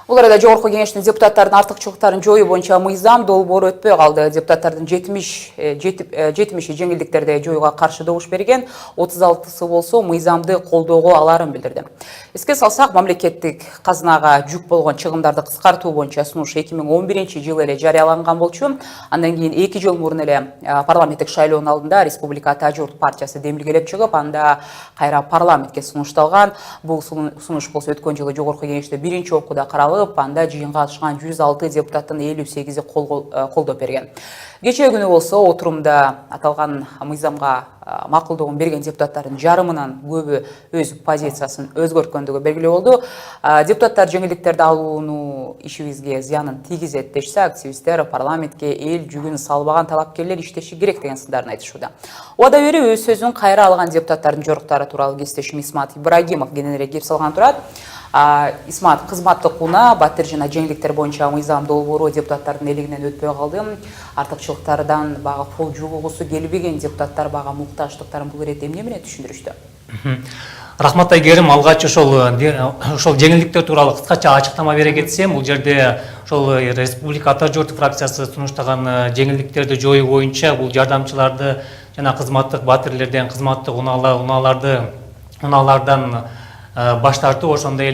Бұл арада Жогорку кеңештин депутаттардын артыкчылыктарын жою боюнча мыйзам долбоору өтпөй калды. Депутаттардын 70 жеңилдиктерди жоюга каршы добуш берген, 36-сы болсо мыйзамды колдоого аларын билдирди. Эске салсак, мамлекеттик казынага жүк болгон чыгымдарды кыскартуу боюнча сунуш 2011-жылы эле жарыяланган болчу. Андан кийин 2 жыл мурун эле парламенттик шайлоонун алдында Республика Ата журт партиясы демилгелеп чыгып, анда кайра парламентке сунушталган. Бул сунуш болсо өткөн жылы Жогорку кеңеште биринчи окууда каралып, анда жыйынга катышкан 106 депутаттын 58-и колдоп берген. Кечээ күнү болсо отурумда аталган мыйзамга макулдугун берген депутаттардын жарымынан көбү өз позициясын өзгөрткөндүгү белгилүү болду. Депутаттар жеңилдиктерди алууну ишибизге зыянын тийгизет дешсе, активисттер парламентке эл жүгүн салбаган талапкерлер иштеши керек деген сындарын айтышууда. Убада берип өз сөзүн кайра алган депутаттардын жоруктары тууралуу кесиптешим Исмат Ибрагимов кененирээк кеп салган турат. Исмат, кызматтык унаа, батир жана жеңилдиктер боюнча мыйзам долбоору депутаттардын элигинен өтпөй калды. Артыкчылыктардан бага кол жугугусу келбеген депутаттар бага муктаждыктарын бул иретте эмне менен түшүндүрүштү? Рахмат Айгерим, алгач ошол жеңилдиктер тууралуу кыскача ачыктама бере кетсем, бул жерде ошол Республика Ата журт фракциясы сунуштаган жеңилдиктерди жоюу боюнча бул жардамчыларды жана кызматтык батирлерден, кызматтык унаалардан баш тартуу, ошондой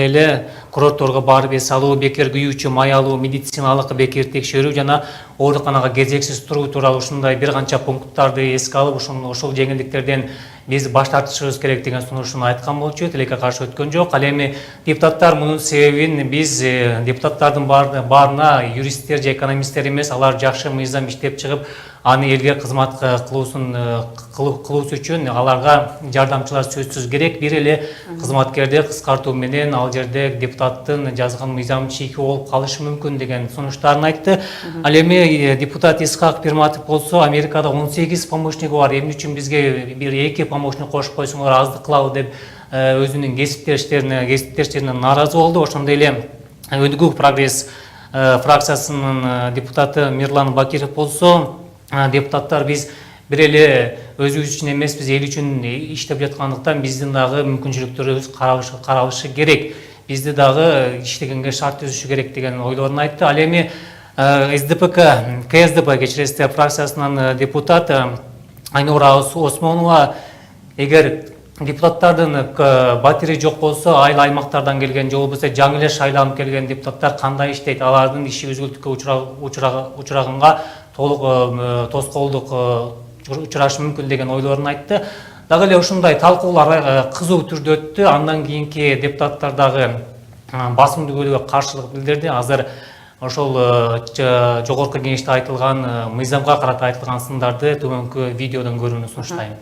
эле курортторго барып эс алуу, бекер күйүүчү май алуу, медициналык бекер текшерүү жана ооруканага кезексиз туруу тууралуу ушундай бир канча пункттарды эске алып, ошол жеңилдиктерден биз баш тартышыбыз керек деген сунушун айткан болчу. Тилекке каршы өткөн жок. Ал эми депутаттар мунун себебин биз депутаттардын баарына юристтер же экономисттер эмес, алар жакшы мыйзам иштеп чыгып, аны элге кызмат кылуусу үчүн аларга жардамчылар сөзсүз керек. Бир эле кызматкерди кыскартуу менен ал жерде депутаттын жазган мыйзам чийки болуп калышы мүмкүн деген сунуштарын айтты. Ал эми депутат Исхак Пирматов болсо, Америкада 18 помощниги бар. Эмне үчүн бизге бир 2 помощник кошуп койсоңор аздык кылабы деп өзүнүн кесиптештерине нааразы болду. Ошондой эле Өндүгүк прогресс фракциясынын депутаты Мирлан Бакиров болсо, депутаттар биз бир эле өзүбүз үчүн эмес, биз эл үчүн иштеп жаткандыктан биздин дагы мүмкүнчүлүктөрүбүз каралышы керек. Бизди дагы иштегенге шарт түзүшү керек деген ойлорун айтты. Ал эми КСДП кечиресиздер фракциясынын депутаты Айнура Осмонова, эгер депутаттардын батири жок болсо, айыл аймактардан келген же болбосо жаңы эле шайланып келген депутаттар кандай иштейт, алардын иши үзгүлтүккө учурагынга толук тоскоолдук учурашы мүмкүн деген ойлорун айтты. Дагы эле ушундай талкуулар кызуу түрдө өттү. Андан кийинки депутаттар дагы басымдуу бөлүгү каршылык билдирди. Азыр ошол жогорку кеңеште айтылган мыйзамга карата айтылган сындарды төмөнкү видеодон көрүүнү сунуштайм.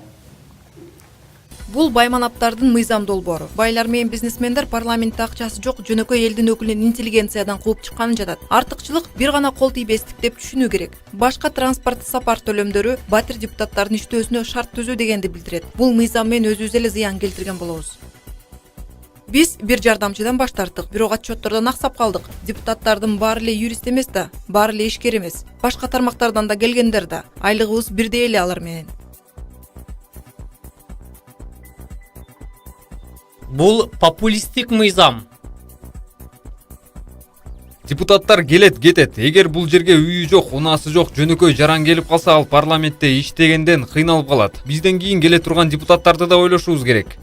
Бул байманаптардын мыйзам долбоору. Байлар менен бизнесмендер парламентте акчасы жок жөнөкөй элдин өкүлүн интеллигенциядан кууп чыкканын жатат. Артыкчылык бир гана кол тийбестик деп түшүнүү керек. Башка транспорт сапар төлөмдөрү батир депутаттардын иштөөсүнө шарт түзүү дегенди билдирет. Бул мыйзам менен өзүбүз эле зыян келтирген болобуз. Биз бир жардамчыдан баш тарттык, бирок отчеттордон аксап калдык. Депутаттардын баары эле юрист эмес да, баары эле ишкер эмес. Башка тармактардан да келгендер да. Айлыгыбыз бирдей эле алар менен. Бул популисттик мыйзам. Депутаттар келет кетет. Эгер бул жерге үйү жок, унаасы жок, жөнөкөй жаран келип калса, ал парламентте иштегенден кыйналып калат. Бизден кийин келе турган депутаттарды да ойлошубуз керек.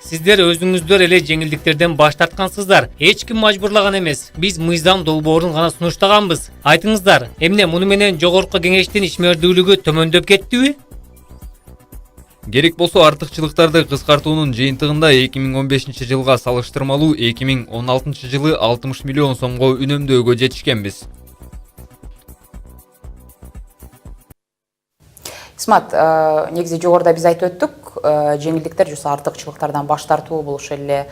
Сиздер өзүңүздөр эле жеңилдиктерден баш тарткансыздар. Эч ким мажбурлаган эмес. Биз мыйзам долбоорун гана сунуштаганбыз. Айтыңыздар, эмне муну менен жогорку кеңештин ишмердүүлүгү төмөндөп кеттиби? Керек болсо артыкчылыктарды кыскартуунун жыйынтыгында 2015-жылга салыштырмалуу 2016-жылы 60 миллион сомго үнөмдөөгө жетишкенбиз. Исмат, негизи жогоруда биз айтып өттүк, жеңилдиктер жуса артыкчылыктардан баш тартуу болушу эле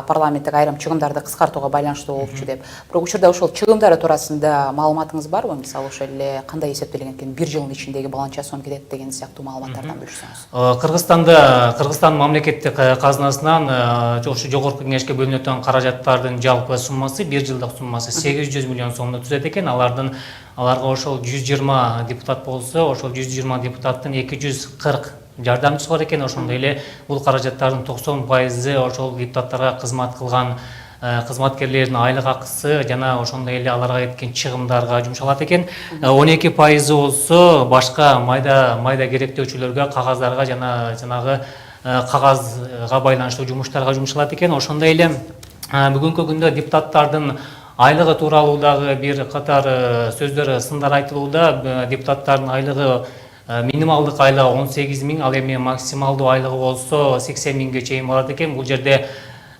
парламенттик айрым чыгымдарды кыскартууга байланыштуу болчу деп. Бирок учурда ошол чыгымдар туурасында маалыматыңыз барбы? Мисалы ошол эле кандай эсептелген экен, бир жылдын ичиндеги баланча сом кетет деген сыяктуу маалыматтардан бөлүшсөңүз. Кыргызстан мамлекеттик казынасынан ошо жогорку кеңешке бөлүнөт каражаттардын жалпы суммасы, бир жылдык суммасы 800 миллион сомду түзөт экен. Аларга ошол 120 депутат болсо, ошол 120 депутаттын 240 жардамчысы бар экен. Ошондой эле бул каражаттардын 90% ошол депутаттарга кызмат кылган кызматкерлердин айлык акысы жана ошондой эле аларга кеткен чыгымдарга жумшалат экен. 12% болсо башка майда керектөөчүлөргө, кагаздарга жана жанагы кагазга байланыштуу жумуштарга жумшалат экен. Ошондой эле бүгүнкү күндө депутаттардын айлыгы тууралуу дагы бир катар сөздөр, сындар айтылууда. Депутаттардын айлыгы минималдык айлыгы 18 000, ал эми максималдуу айлыгы болсо 80 000ге чейин болот экен. Бул жерде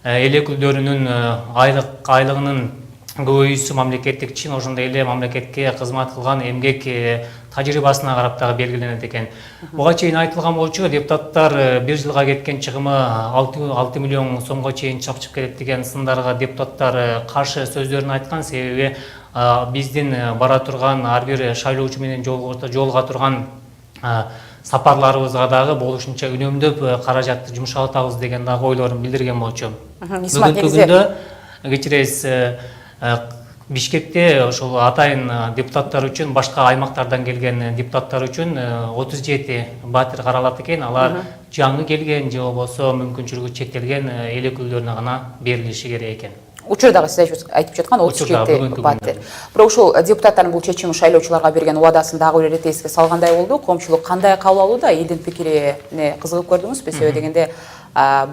эл өкүлдөрүнүн айлыгынын көбөйүүсү мамлекеттик чин, ошондой эле мамлекетке кызмат кылган эмгек тажрыйбасына карап дагы белгиленет экен. Буга чейин айтылган болчу, депутаттар бир жылга кеткен чыгымы 6 миллион сомго чейин чапчып келет деген сындарга депутаттар каршы сөздөрүн айткан. Себеби биздин бара турган ар бир шайлоочу менен жолуга турган сапарларыбызга дагы болушунча үнөмдөп каражатты жумшатабыз деген дагы ойлорун билдирген болчу. Бүгүнкү күндө кечиресиз Бишкекте ошол атайын депутаттар үчүн, башка аймактардан келген депутаттар үчүн 37 батир каралат экен. Алар жаңы келген же болбосо мүмкүнчүлүгү чектелген эл өкүлдөрүнө гана берилиши керек экен. Учурдагы сиз айтып жаткан 37 батир. Бирок ушул депутаттардын бул чечими шайлоочуларга берген убадасын дагы бир эске салгандай болду. Коомчулук кандай кабыл алууда? Элдин пикирине кызыгып көрдүңүзбү? Себеби дегенде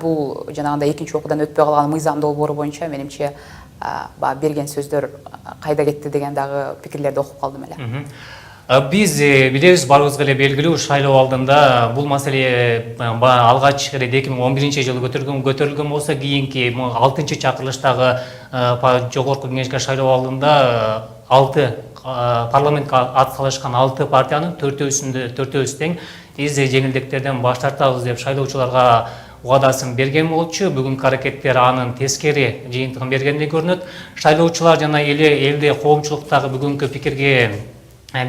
бул жанагындай экинчи окуудан өтпөй калган мыйзам долбоору боюнча менимче берген сөздөр кайда кетти деген дагы пикирлерди окуп калдым эле. Биз билебиз, барыбызга эле белгилүү, шайлоо алдында бул маселе алгач 2011 жылы көтөрүлгөн болсо, кийинки 6-чакырылыштагы жогорку кеңешке шайлоо алдында 6 парламентке ат салышкан 6 партиянын 4-өөсү тең биз жеңилдиктерден баш тартабыз деп шайлоочуларга уадасын берген болчу. Бүгүнкү аракеттер анын тескери жыйынтыгын бергендей көрүнөт. Шайлоочулар жана элде коомчулуктагы бүгүнкү пикирге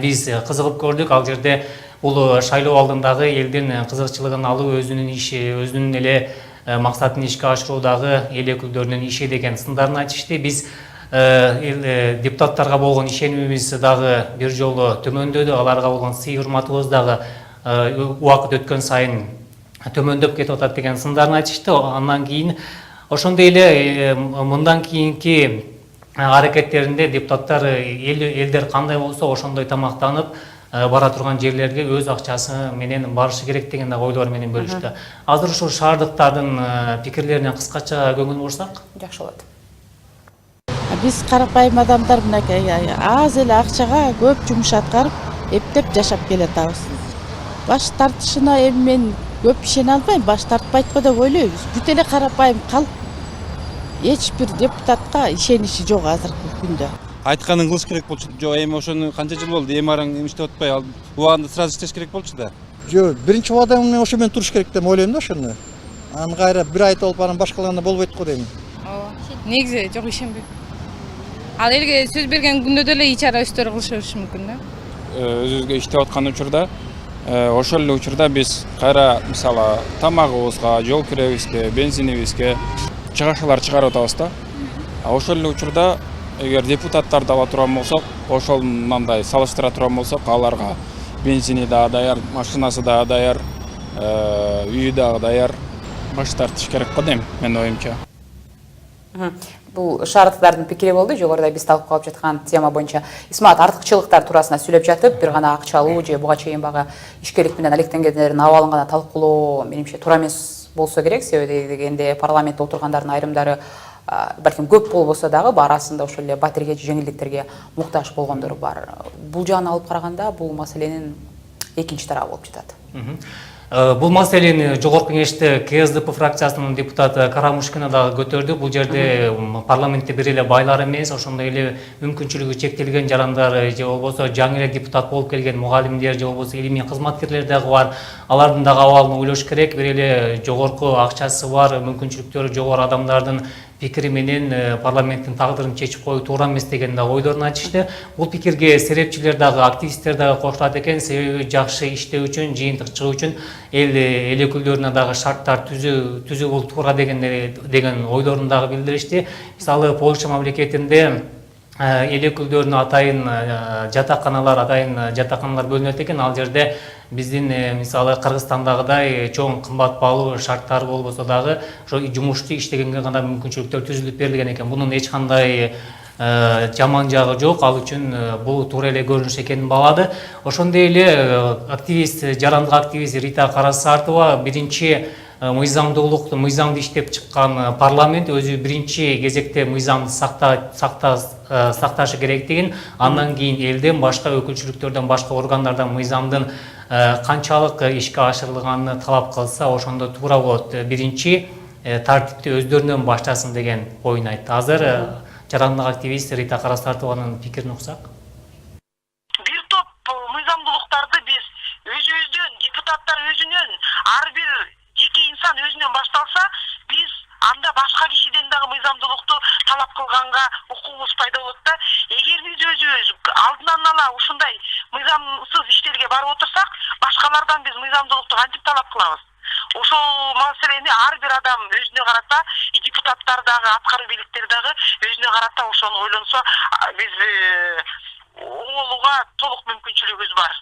биз кызыгып көрдүк. Ал жерде бул шайлоо алдындагы элдин кызыкчылыгын алуу, өзүнүн эле максатын ишке ашыруудагы эл өкүлдөрүнүн иши деген сындарын айтышты. Биз депутаттарга болгон ишенимибиз дагы бир жолу төмөндөдү. Аларга болгон сый урматыбыз дагы убакыт өткөн сайын төмөндөп кетип атат деген сындарын айтышты. Андан кийин ошондой эле мындан кийинки аракеттеринде депутаттар элдер кандай болсо ошондой тамактанып бара турган жерлерге өз акчасы менен барышы керек деген ойлор менен бөлүштү. Азыр ушул шаардыктардын пикирлерине кыскача көңүл бурсак жакшы болот. Биз карапайым адамдар мынакей аз эле акчага көп жумуш аткарып, эптеп жашап келатабыз. Баш тартышына эми мен көп ишене албайм, баш тартпайт го деп ойлойбуз. Бүт эле карапайым калп эч бир депутатка ишениши жок азыркы күндө. Айтканын кылыш керек болчу. Жок, эми ошону канча жыл болду, эми араң иштеп атпай, убагында сразу иштеш керек болчу да. Жок, биринчи убада менен ошо менен туруш керек деп ойлойм да ошону. Аны кайра бир айт болуп анан башкаларына болбойт го дейм. Ооба. Негизи жок, ишенбейм. Ал элге сөз берген күндө деле ичара өстөр кылышы мүмкүн да. Өзүбүзгө иштеп аткан учурда ошол эле учурда биз кайра мисалы тамагыбызга, жол киребизге, бензинибизге чыгашалар чыгарып атабыз да. Ошол эле учурда эгер депутаттарды ала турган болсок, ошол мындай салыштыра турган болсок, аларга бензини да даяр, машинасы да даяр, үйү да даяр, баш тартыш керек го дейм, менин оюмча. Бул шаардыктардын пикири болду. Жогоруда биз талкуу кылып жаткан тема боюнча Исмаат артыкчылыктар туурасында сүйлөп жатып, бир гана акча алуу же буга чейин бага ишкерлик менен алектенгендердин абалын гана талкуулоо менимче туура эмес болсо керек. Себеби дегенде парламентте отургандардын айрымдары балким көп болбосо дагы арасында ошол эле батирге, жеңилдиктерге муктаж болгондор бар. Бул жагын алып караганда бул маселенин экинчи тарабы болуп жатат. Бул маселени жогорку кеңеште КСДП фракциясынын депутаты Карамушкина дагы көтөрдү. Бул жерде парламентте бир эле байлар эмес, ошондой эле мүмкүнчүлүгү чектелген жарандар же болбосо жаңы эле депутат болуп келген мугалимдер же болбосо илимий кызматкерлер дагы бар. Алардын дагы абалын ойлош керек. Бир эле жогорку акчасы бар, мүмкүнчүлүктөрү жогору адамдардын пикири менен парламенттин тагдырын чечип коюу туура эмес деген да ойлорун айтышты. Бул пикирге серепчилер дагы, активисттер дагы кошулат экен. Себеби жакшы иштөө үчүн, жыйынтык чыгуу үчүн эл өкүлдөрүнө дагы шарттар түзүү болуп туура деген ойлорун дагы билдиришти. Мисалы Польша мамлекетинде эл өкүлдөрүнө атайын жатаканалар бөлүнөт экен. Ал жерде биздин мисалы Кыргызстандагыдай чоң кымбат баалуу шарттар болбосо дагы ошо жумушту иштегенге гана мүмкүнчүлүктөр түзүлүп берилген экен. Бунун эч кандай жаман жагы жок. Ал үчүн бул туура эле көрүнүш экенин баалады. Ошондой эле активист, жарандык активист Рита Карасартова биринчи мыйзамды иштеп чыккан парламент өзү биринчи кезекте мыйзамды сакташы керектигин, андан кийин элден, башка өкүлчүлүктөрдөн, башка органдардан мыйзамдын канчалык ишке ашырылганын талап кылса, ошондо туура болот. Биринчи тартипти өздөрүнөн баштасын деген оюн айтты. Азыр жарандык активист Рита Карасартованын пикирин уксак. Бир топ мыйзамдуулуктарды биз өзүбүздөн, депутаттар өзүнөн, ар бир жеке инсан өзүнөн башталса, биз анда башка кишиден дагы мыйзамдуулукту талап кылганга укугубуз пайда болот да. Эгер биз өзүбүз алдынан ала ушундай мыйзамсыз иштерге барып отурсак, башкалардан биз мыйзамдуулукту кантип талап кылабыз? Ошол маселени ар бир адам өзүнө карата, депутаттар дагы, аткаруу бийликтер дагы өзүнө карата ошону ойлонсо, биз оңолууга толук мүмкүнчүлүгүбүз бар.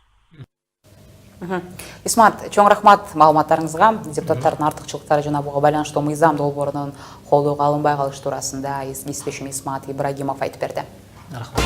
Исмат, чоң рахмат маалыматтарыңызга. Депутаттардын артыкчылыктары жана буга байланыштуу мыйзам долбоорунун колдоого алынбай калышы туурасында эстешим Исмат Ибрагимов айтып берди. Рахмат.